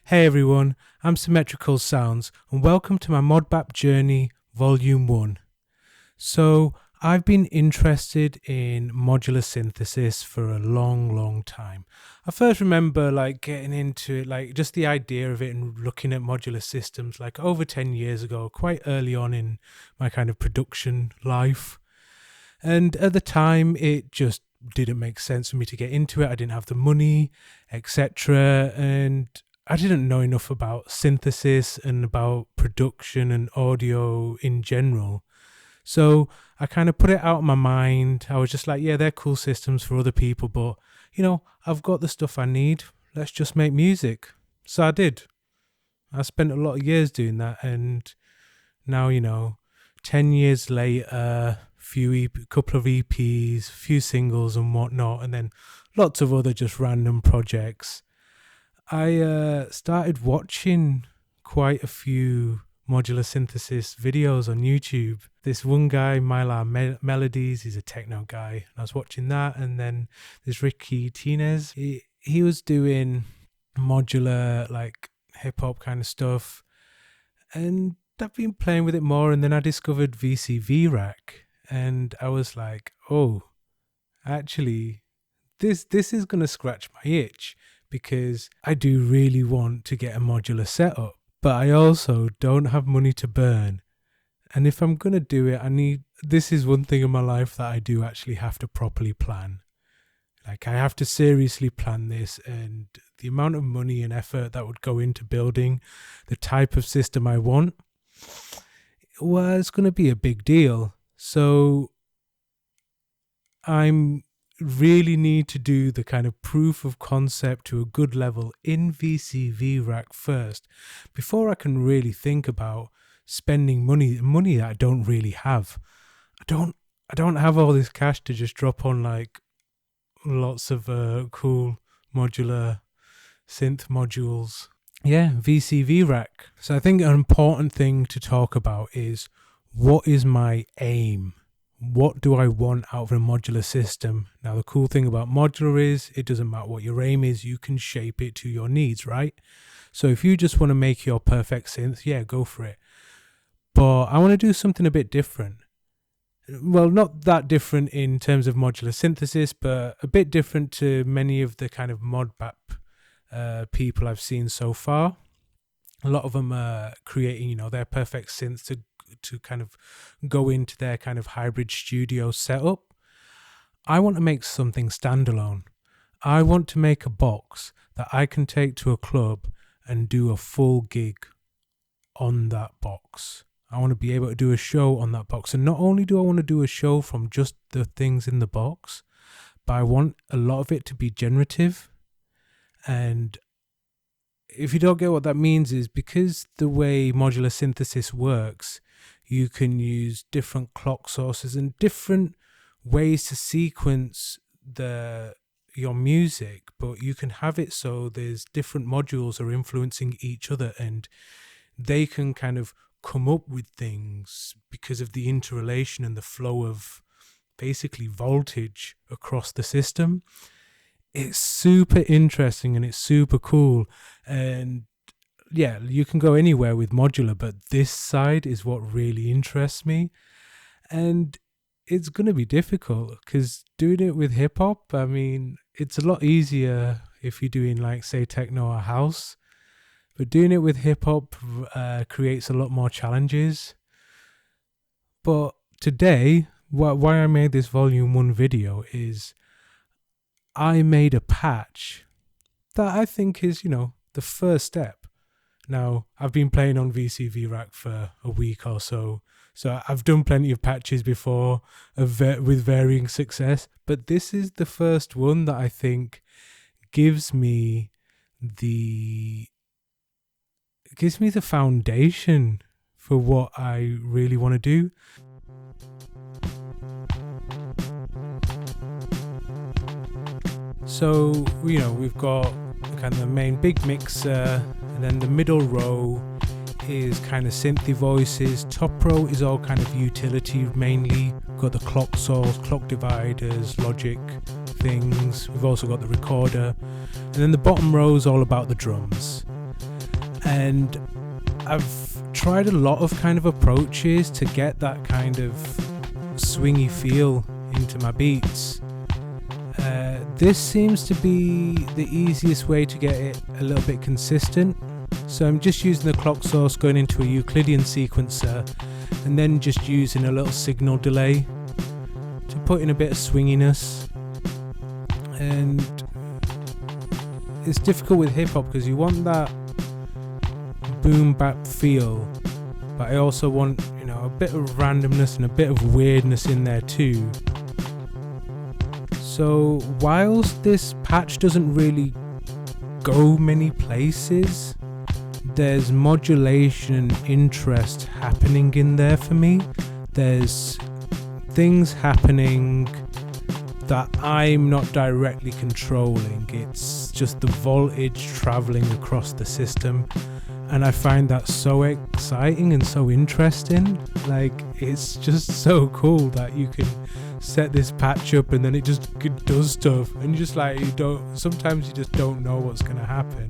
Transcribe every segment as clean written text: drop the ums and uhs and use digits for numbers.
Hey everyone, I'm Symmetrical Sounds and welcome to my ModBap Journey Volume 1. So I've been interested in modular synthesis for a long time. I first remember getting into it, just the idea of it and looking at modular systems over 10 years ago, quite early on in my kind of production life. And at the time it just didn't make sense for me to get into it. I didn't have the money, etc. And I didn't know enough about synthesis and about production and audio in general. So I kind of put it out of my mind. I was just like, yeah, they're cool systems for other people, but I've got the stuff I need. Let's just make music. So I did. I spent a lot of years doing that, and now 10 years later, couple of EPs, few singles and whatnot, and then lots of other just random projects. I started watching quite a few modular synthesis videos on YouTube. This one guy, Modular Melodies, he's a techno guy, and I was watching that. And then there's Ricky Tinez. He was doing modular hip hop kind of stuff, and I've been playing with it more. And then I discovered VCV Rack, and I was like, oh, actually, this is gonna scratch my itch, because I do really want to get a modular setup, but I also don't have money to burn. And if I'm going to do it, this is one thing in my life that I do actually have to properly plan. I have to seriously plan this, and the amount of money and effort that would go into building the type of system I want, well, it's going to be a big deal. So I'm really need to do the kind of proof of concept to a good level in VCV Rack first, before I can really think about spending money that I don't really have. I don't have all this cash to just drop on lots of cool modular synth modules. Yeah, VCV Rack. So I think an important thing to talk about is, what is my aim? What do I want out of a modular system? Now, the cool thing about modular is it doesn't matter what your aim is, you can shape it to your needs, right? So if you just want to make your perfect synth, yeah, go for it. But I want to do something a bit different. Well, not that different in terms of modular synthesis, but a bit different to many of the kind of ModBap people I've seen so far. A lot of them are creating, their perfect synths to kind of go into their kind of hybrid studio setup. I want to make something standalone. I want to make a box that I can take to a club and do a full gig on that box. I want to be able to do a show on that box. And not only do I want to do a show from just the things in the box, but I want a lot of it to be generative. And if you don't get what that means, is because the way modular synthesis works, you can use different clock sources and different ways to sequence your music, but you can have it so there's different modules are influencing each other, and they can kind of come up with things because of the interrelation and the flow of basically voltage across the system. It's super interesting and it's super cool, and yeah, you can go anywhere with modular, but this side is what really interests me. And it's going to be difficult, because doing it with hip hop, it's a lot easier if you're doing say techno or house, but doing it with hip hop creates a lot more challenges. But today, why I made this volume 1 video is I made a patch that I think is, the first step. Now, I've been playing on VCV Rack for a week or so I've done plenty of patches before with varying success, but this is the first one that I think gives me the foundation for what I really want to do. So, we've got kind of the main big mixer, and then the middle row is kind of synthy voices. Top row is all kind of utility mainly. We've got the clock source, clock dividers, logic things. We've also got the recorder. And then the bottom row is all about the drums. And I've tried a lot of kind of approaches to get that kind of swingy feel into my beats. This seems to be the easiest way to get it a little bit consistent. So I'm just using the clock source going into a Euclidean sequencer, and then just using a little signal delay to put in a bit of swinginess. And it's difficult with hip hop because you want that boom bap feel, but I also want, a bit of randomness and a bit of weirdness in there too. So whilst this patch doesn't really go many places, there's modulation and interest happening in there for me. There's things happening that I'm not directly controlling. It's just the voltage traveling across the system, and I find that so exciting and so interesting. Like, it's just so cool that you can set this patch up and then it just does stuff, and you just sometimes you just don't know what's going to happen,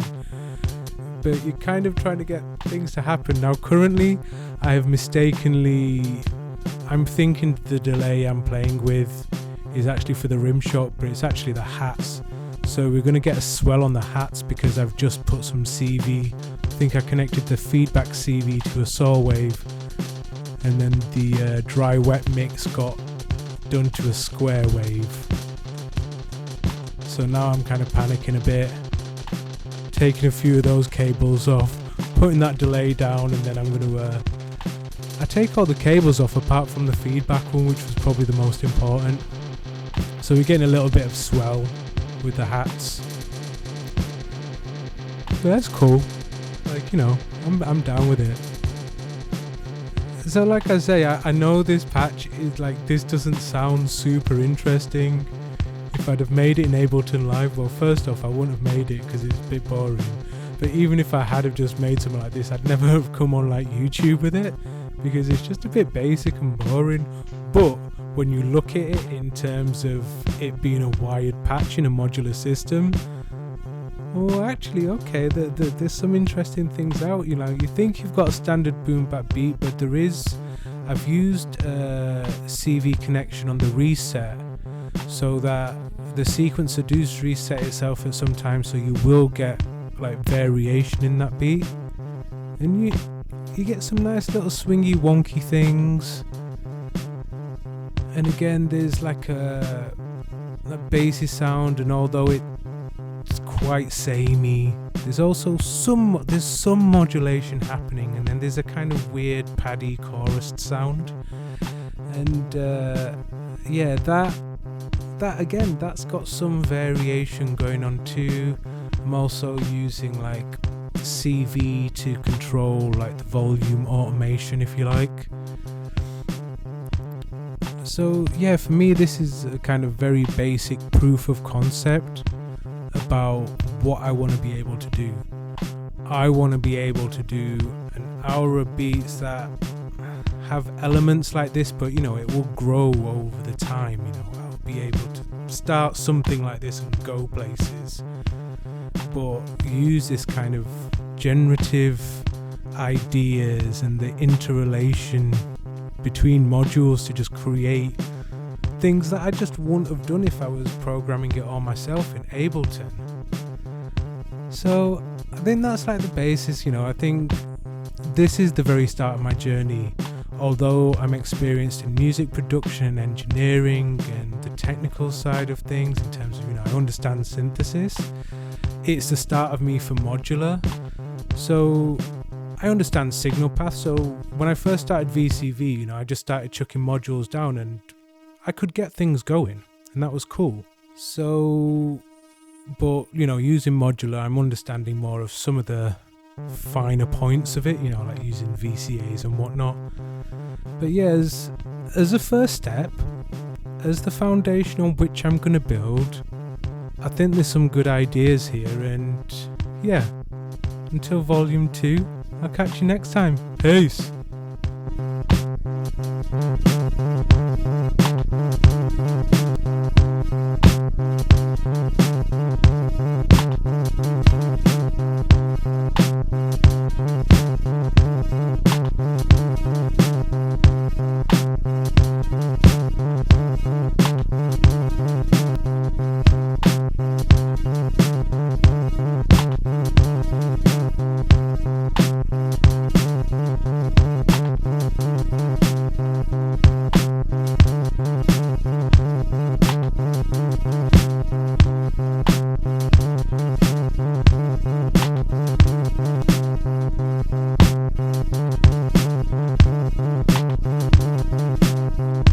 but you're kind of trying to get things to happen. Now currently I'm thinking the delay I'm playing with is actually for the rim shot, but it's actually the hats. So we're going to get a swell on the hats because I've just put some CV. I think I connected the feedback CV to a saw wave, and then the dry wet mix got done to a square wave. So now I'm kind of panicking a bit, taking a few of those cables off, putting that delay down, and then I'm going to I take all the cables off apart from the feedback one, which was probably the most important. So we're getting a little bit of swell with the hats, but that's cool. I'm down with it. So like I say, I know this patch is this doesn't sound super interesting. If I'd have made it in Ableton Live, well, first off, I wouldn't have made it because it's a bit boring. But even if I had have just made something like this, I'd never have come on YouTube with it, because it's just a bit basic and boring. But when you look at it in terms of it being a wired patch in a modular system, well, actually, okay, there's some interesting things out. You think you've got a standard boom bap beat, but I've used a CV connection on the reset, so that the sequencer does reset itself at some time, so you will get variation in that beat, and you get some nice little swingy wonky things. And again, there's a bassy sound, and although it's quite samey, there's also some modulation happening, and then there's a kind of weird paddy chorus sound, and that's got some variation going on too. I'm also using CV to control the volume automation, if you like. So yeah, for me this is a kind of very basic proof of concept about what I want to be able to do. I want to be able to do an hour of beats that have elements like this, but it will grow over the time. I'll be able to start something like this and go places, but use this kind of generative ideas and the interrelation between modules to just create things that I just wouldn't have done if I was programming it all myself in Ableton. So I think that's the basis. I think this is the very start of my journey. Although I'm experienced in music production, engineering, and the technical side of things in terms of, I understand synthesis, it's the start of me for modular. So I understand signal path. So when I first started VCV, I just started chucking modules down and I could get things going, and that was cool. So, but using modular, I'm understanding more of some of the finer points of it, using VCAs and whatnot. But yeah, as a first step, as the foundation on which I'm going to build, I think there's some good ideas here. And yeah, until volume 2, I'll catch you next time. Peace.